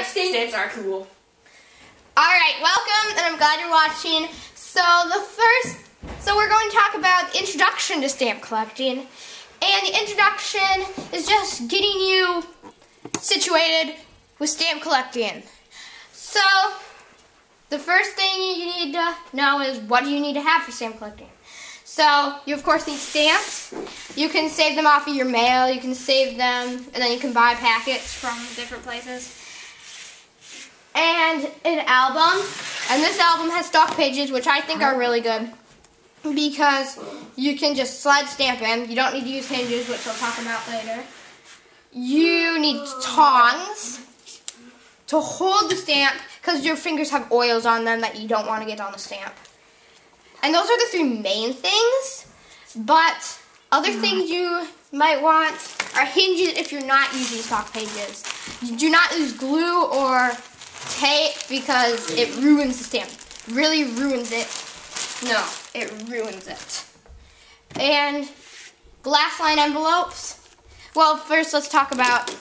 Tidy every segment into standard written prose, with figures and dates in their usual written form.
Stamps are cool. Alright, welcome, and I'm glad you're watching. So we're going to talk about the introduction to stamp collecting. And the introduction is just getting you situated with stamp collecting. So, the first thing you need to know is what do you need to have for stamp collecting. So, you of course need stamps. You can save them off of your mail, you can save them, and then you can buy packets from different places. And an album, and this album has stock pages, which I think are really good, because you can just slide stamp in. You don't need to use hinges, which I'll talk about later. You need tongs to hold the stamp, because your fingers have oils on them that you don't want to get on the stamp. And those are the three main things, but other things you might want are hinges if you're not using stock pages. You do not use glue or tape because it ruins the stamp. Really ruins it. No, it ruins it. And glass line envelopes. Well, first let's talk about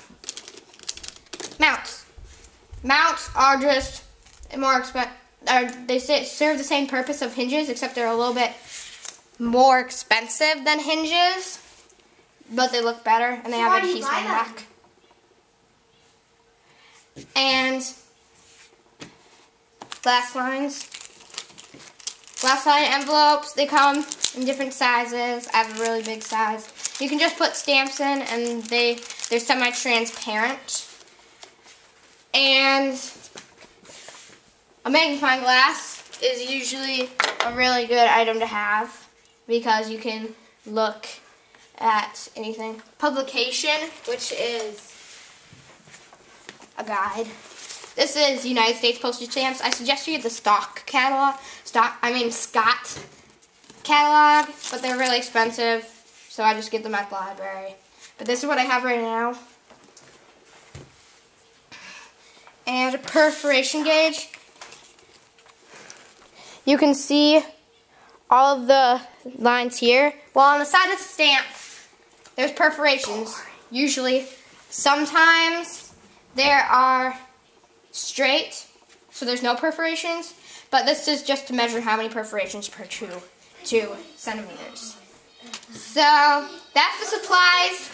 mounts. Mounts are just more expensive. They serve the same purpose of hinges, except they're a little bit more expensive than hinges, but they look better and they have adhesive on the back. And glass lines. Glass line envelopes, they come in different sizes. I have a really big size. You can just put stamps in and they're semi-transparent. And a magnifying glass is usually a really good item to have because you can look at anything. Publication, which is a guide. This is United States postage stamps. I suggest you get the Scott catalog, but they're really expensive, so I just get them at the library. But this is what I have right now. And a perforation gauge. You can see all of the lines here. Well, on the side of the stamp, there's perforations, usually. Sometimes there are straight, so there's no perforations, but this is just to measure how many perforations per 2 centimeters. So that's the supplies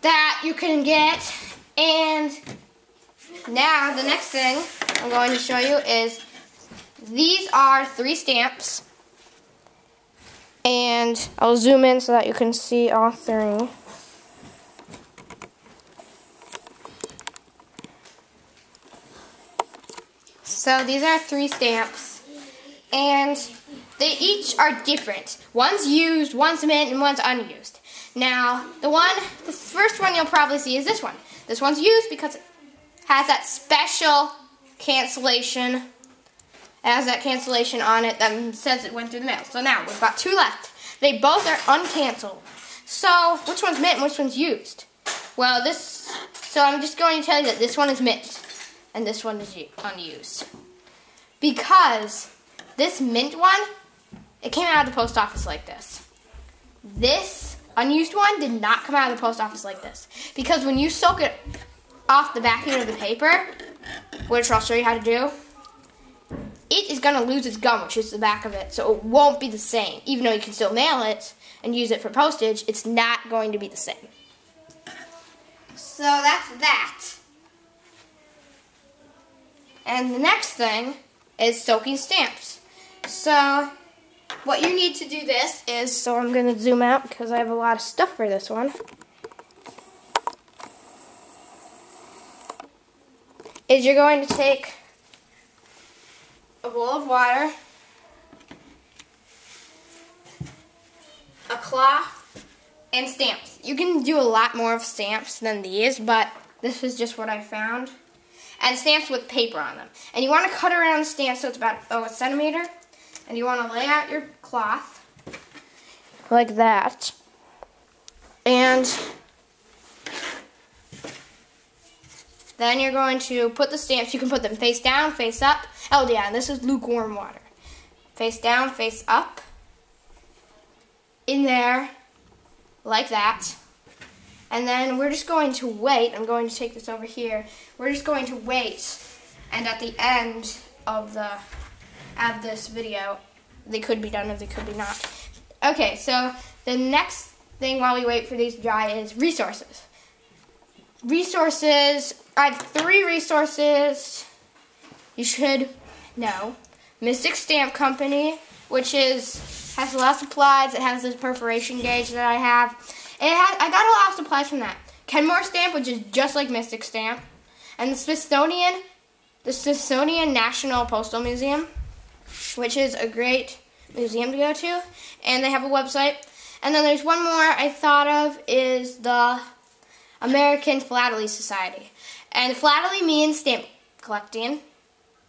that you can get, and now the next thing I'm going to show you is these are 3 stamps, and I'll zoom in so that you can see all 3. So these are 3 stamps, and they each are different. One's used, one's mint, and one's unused. Now, the first one you'll probably see is this one. This one's used because it has that special cancellation. It has that cancellation on it that says it went through the mail. So now, we've got 2 left. They both are uncanceled. So, which one's mint and which one's used? Well, so I'm just going to tell you that this one is mint. And this one is unused. Because this mint one, it came out of the post office like this. This unused one did not come out of the post office like this. Because when you soak it off the backing of the paper, which I'll show you how to do, it is going to lose its gum, which is the back of it. So it won't be the same. Even though you can still mail it and use it for postage, it's not going to be the same. So that's that. And the next thing is soaking stamps. So what you need to do this is, so I'm going to zoom out because I have a lot of stuff for this one, is you're going to take a bowl of water, a cloth, and stamps. You can do a lot more of stamps than these, but this is just what I found. And stamps with paper on them. And you want to cut around the stamp so it's about a centimeter. And you want to lay out your cloth like that. And then you're going to put the stamps. You can put them face down, face up. Oh yeah, and this is lukewarm water. Face down, face up. In there, like that. And then we're just going to wait. I'm going to take this over here. We're just going to wait. And at the end of this video, they could be done or they could be not. Okay, so the next thing while we wait for these to dry is resources. Resources, I have 3 resources you should know. Mystic Stamp Company, which has a lot of supplies. It has this perforation gauge that I have. I got a lot of supplies from that. Kenmore Stamp, which is just like Mystic Stamp. And the Smithsonian National Postal Museum, which is a great museum to go to. And they have a website. And then there's one more I thought of is the American Philately Society. And philately means stamp collecting.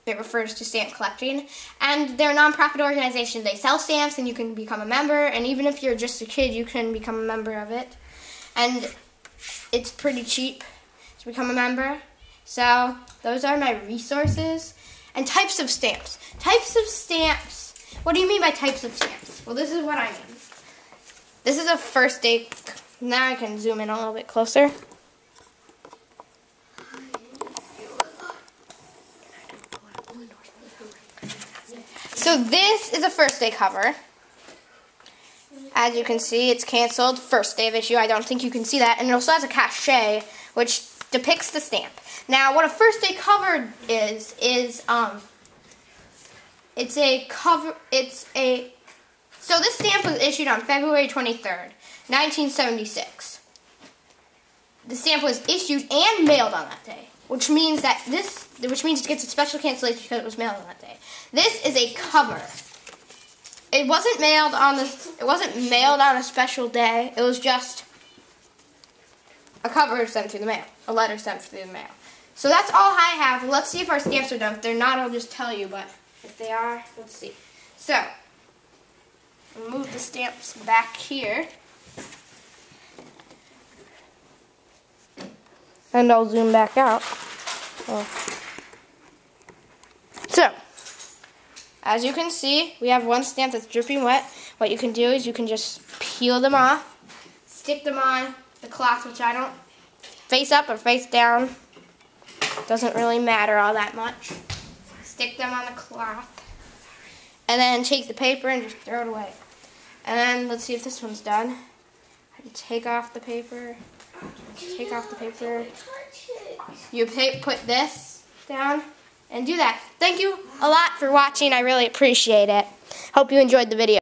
It refers to stamp collecting. And they're a non-profit organization. They sell stamps and you can become a member. And even if you're just a kid, you can become a member of it. And it's pretty cheap to become a member. So those are my resources. And types of stamps. Types of stamps. What do you mean by types of stamps? Well, this is what I mean. This is a first day. Now I can zoom in a little bit closer. So this is a first day cover. As you can see, it's canceled. First day of issue. I don't think you can see that. And it also has a cachet, which depicts the stamp. Now, what a first day cover is it's a cover. So this stamp was issued on February 23rd, 1976. The stamp was issued and mailed on that day, which means it gets a special cancellation because it was mailed on that day. This is a cover. It wasn't mailed on a special day. It was just a cover sent through the mail, a letter sent through the mail. So that's all I have. Let's see if our stamps are done. If they're not, I'll just tell you, but if they are, let's see. So, move the stamps back here. And I'll zoom back out. So, as you can see, we have one stamp that's dripping wet. What you can do is you can just peel them off, stick them on the cloth, which I don't, face up or face down. Doesn't really matter all that much. Stick them on the cloth. And then take the paper and just throw it away. And then let's see if this one's done. Take off the paper. Take off the paper. You put this down and do that. Thank you a lot for watching. I really appreciate it. Hope you enjoyed the video.